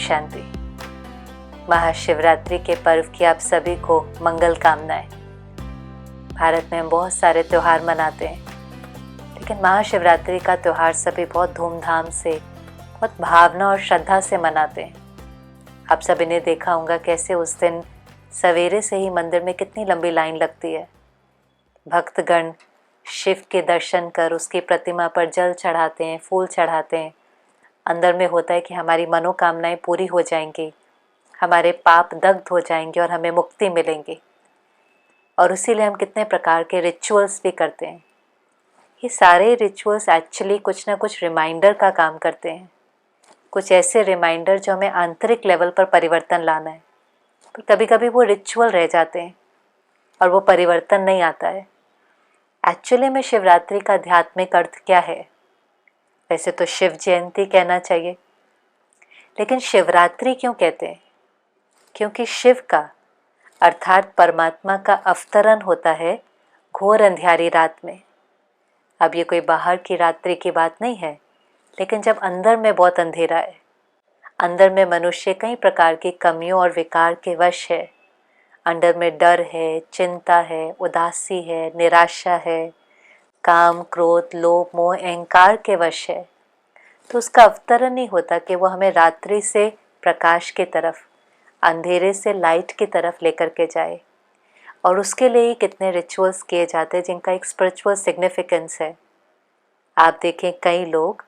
शांति। महाशिवरात्रि के पर्व की आप सभी को मंगल कामनाएं। भारत में हम बहुत सारे त्यौहार मनाते हैं, लेकिन महाशिवरात्रि का त्यौहार सभी बहुत धूमधाम से, बहुत भावना और श्रद्धा से मनाते हैं। आप सभी ने देखा होगा कैसे उस दिन सवेरे से ही मंदिर में कितनी लंबी लाइन लगती है। भक्तगण शिव के दर्शन कर उसकी प्रतिमा पर जल चढ़ाते हैं, फूल चढ़ाते हैं। अंदर में होता है कि हमारी मनोकामनाएं पूरी हो जाएंगी, हमारे पाप दग्ध हो जाएंगे और हमें मुक्ति मिलेंगी। और इसीलिए हम कितने प्रकार के रिचुअल्स भी करते हैं। ये सारे रिचुअल्स एक्चुअली कुछ ना कुछ रिमाइंडर का काम करते हैं, कुछ ऐसे रिमाइंडर जो हमें आंतरिक लेवल पर परिवर्तन लाना है। पर कभी कभी वो रिचुअल रह जाते हैं और वो परिवर्तन नहीं आता है। एक्चुअली में शिवरात्रि का आध्यात्मिक अर्थ क्या है? वैसे तो शिव जयंती कहना चाहिए, लेकिन शिवरात्रि क्यों कहते हैं? क्योंकि शिव का अर्थात परमात्मा का अवतरण होता है घोर अंधियारी रात में। अब ये कोई बाहर की रात्रि की बात नहीं है, लेकिन जब अंदर में बहुत अंधेरा है, अंदर में मनुष्य कई प्रकार की कमियों और विकार के वश है। अंदर में डर है, चिंता है, उदासी है, निराशा है, काम, क्रोध, लोभ, मोह, अहंकार के वश है। तो उसका अवतरण नहीं होता कि वो हमें रात्रि से प्रकाश की तरफ, अंधेरे से लाइट की तरफ लेकर के जाए। और उसके लिए ही कितने रिचुअल्स किए जाते हैं जिनका एक स्पिरिचुअल सिग्निफिकेंस है। आप देखें, कई लोग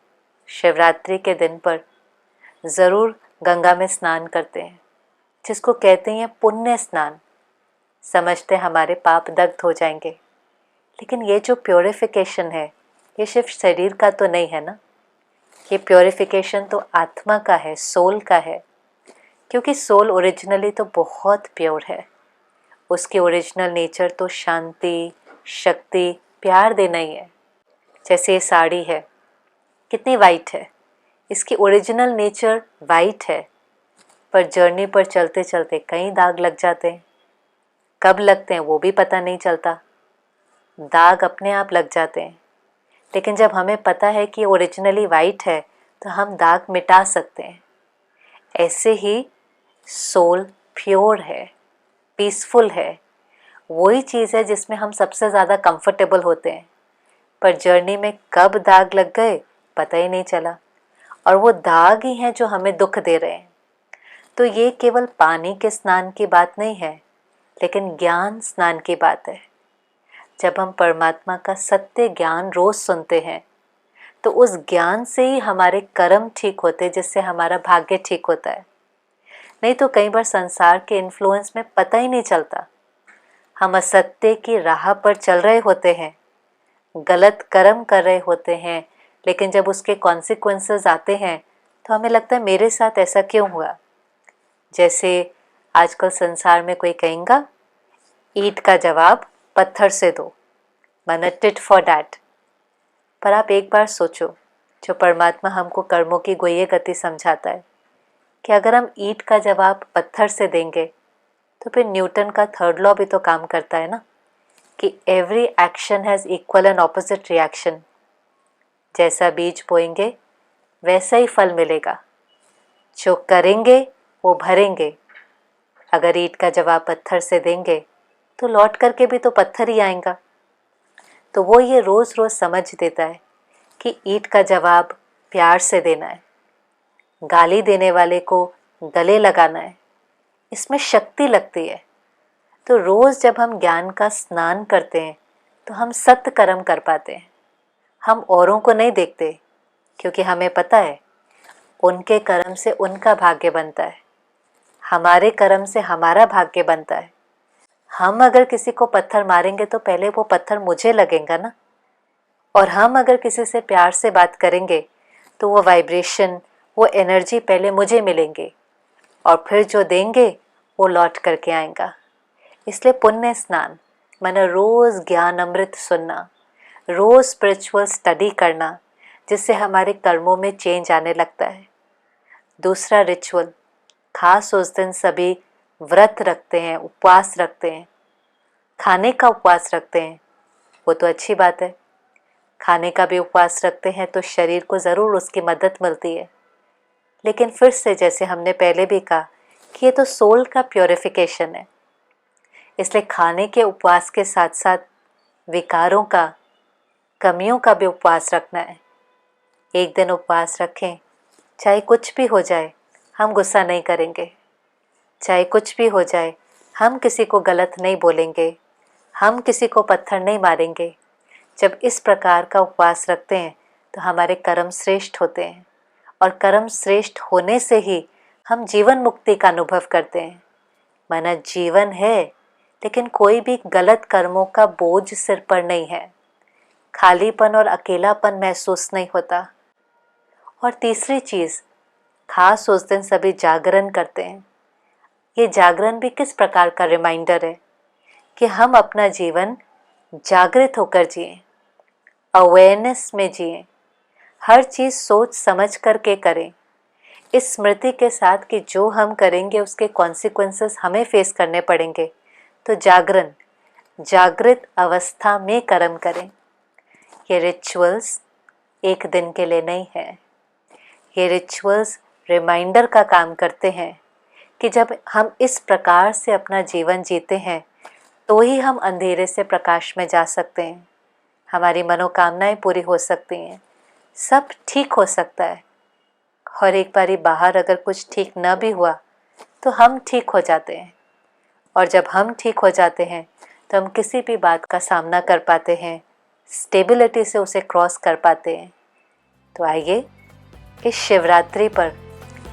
शिवरात्रि के दिन पर ज़रूर गंगा में स्नान करते हैं, जिसको कहते हैं पुण्य स्नान। समझते हमारे पाप दग्ध हो जाएंगे, लेकिन ये जो प्योरिफिकेशन है ये सिर्फ शरीर का तो नहीं है ना। ये प्योरिफिकेशन तो आत्मा का है, सोल का है। क्योंकि सोल ओरिजिनली तो बहुत प्योर है। उसकी ओरिजिनल नेचर तो शांति, शक्ति, प्यार देना ही है। जैसे ये साड़ी है, कितनी वाइट है, इसकी ओरिजिनल नेचर वाइट है। पर जर्नी पर चलते चलते कई दाग लग जाते हैं। कब लगते हैं वो भी पता नहीं चलता, दाग अपने आप लग जाते हैं। लेकिन जब हमें पता है कि ओरिजिनली वाइट है तो हम दाग मिटा सकते हैं। ऐसे ही सोल प्योर है, पीसफुल है। वही चीज़ है जिसमें हम सबसे ज़्यादा कंफर्टेबल होते हैं। पर जर्नी में कब दाग लग गए पता ही नहीं चला, और वो दाग ही हैं जो हमें दुख दे रहे हैं। तो ये केवल पानी के स्नान की बात नहीं है, लेकिन ज्ञान स्नान की बात है। जब हम परमात्मा का सत्य ज्ञान रोज सुनते हैं तो उस ज्ञान से ही हमारे कर्म ठीक होते हैं, जिससे हमारा भाग्य ठीक होता है। नहीं तो कई बार संसार के इन्फ्लुएंस में पता ही नहीं चलता। हम असत्य की राह पर चल रहे होते हैं, गलत कर्म कर रहे होते हैं, लेकिन जब उसके कॉन्सिक्वेंसेस आते हैं तो हमें लगता है मेरे साथ ऐसा क्यों हुआ। जैसे आजकल संसार में कोई कहेगा ईंट का जवाब पत्थर से दो, माना टिट फॉर डैट। पर आप एक बार सोचो, जो परमात्मा हमको कर्मों की गुह्य गति समझाता है कि अगर हम ईंट का जवाब पत्थर से देंगे तो फिर न्यूटन का थर्ड लॉ भी तो काम करता है ना, कि every action has equal and opposite reaction. जैसा बीज बोएंगे वैसा ही फल मिलेगा। जो करेंगे वो भरेंगे। अगर ईंट का जवाब पत्थर से देंगे तो लौट करके भी तो पत्थर ही आएगा। तो वो ये रोज़ रोज़ समझ देता है कि ईंट का जवाब प्यार से देना है, गाली देने वाले को गले लगाना है, इसमें शक्ति लगती है। तो रोज़ जब हम ज्ञान का स्नान करते हैं तो हम सत्य कर्म कर पाते हैं। हम औरों को नहीं देखते, क्योंकि हमें पता है उनके कर्म से उनका भाग्य बनता है, हमारे कर्म से हमारा भाग्य बनता है। हम अगर किसी को पत्थर मारेंगे तो पहले वो पत्थर मुझे लगेगा ना, और हम अगर किसी से प्यार से बात करेंगे तो वो वाइब्रेशन, वो एनर्जी पहले मुझे मिलेंगे, और फिर जो देंगे वो लौट करके आएगा। इसलिए पुण्य स्नान माना रोज़ ज्ञान अमृत सुनना, रोज़ स्पिरिचुअल स्टडी करना, जिससे हमारे कर्मों में चेंज आने लगता है। दूसरा रिचुअल, खास उस दिन सभी व्रत रखते हैं, उपवास रखते हैं, खाने का उपवास रखते हैं। वो तो अच्छी बात है, खाने का भी उपवास रखते हैं तो शरीर को ज़रूर उसकी मदद मिलती है। लेकिन फिर से जैसे हमने पहले भी कहा कि ये तो सोल का प्योरिफिकेशन है, इसलिए खाने के उपवास के साथ साथ विकारों का, कमियों का भी उपवास रखना है। एक दिन उपवास रखें, चाहे कुछ भी हो जाए हम गुस्सा नहीं करेंगे, चाहे कुछ भी हो जाए हम किसी को गलत नहीं बोलेंगे, हम किसी को पत्थर नहीं मारेंगे। जब इस प्रकार का उपवास रखते हैं तो हमारे कर्म श्रेष्ठ होते हैं, और कर्म श्रेष्ठ होने से ही हम जीवन मुक्ति का अनुभव करते हैं। माना जीवन है, लेकिन कोई भी गलत कर्मों का बोझ सिर पर नहीं है, खालीपन और अकेलापन महसूस नहीं होता। और तीसरी चीज़, खास उस दिन सभी जागरण करते हैं। ये जागरण भी किस प्रकार का रिमाइंडर है कि हम अपना जीवन जागृत होकर जिएं, अवेयरनेस में जिएं, हर चीज़ सोच समझ करके करें, इस स्मृति के साथ कि जो हम करेंगे उसके कॉन्सिक्वेंसेस हमें फेस करने पड़ेंगे। तो जागरण, जागृत अवस्था में कर्म करें। ये रिचुअल्स एक दिन के लिए नहीं है, ये रिचुअल्स रिमाइंडर का काम करते हैं कि जब हम इस प्रकार से अपना जीवन जीते हैं तो ही हम अंधेरे से प्रकाश में जा सकते हैं, हमारी मनोकामनाएं पूरी हो सकती हैं, सब ठीक हो सकता है। और एक बारी बाहर अगर कुछ ठीक न भी हुआ तो हम ठीक हो जाते हैं, और जब हम ठीक हो जाते हैं तो हम किसी भी बात का सामना कर पाते हैं, स्टेबिलिटी से उसे क्रॉस कर पाते हैं। तो आइए इस शिवरात्रि पर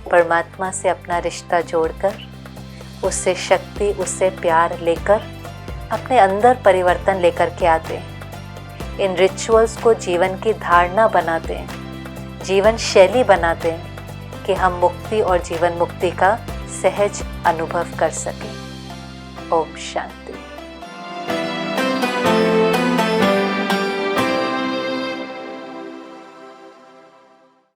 परमात्मा से अपना रिश्ता जोड़कर, उससे शक्ति, उससे प्यार लेकर अपने अंदर परिवर्तन लेकर के आते हैं। इन रिचुअल्स को जीवन की धारणा बनाते हैं, जीवन शैली बनाते हैं कि हम मुक्ति और जीवन मुक्ति का सहज अनुभव कर सकें। ओम शांति।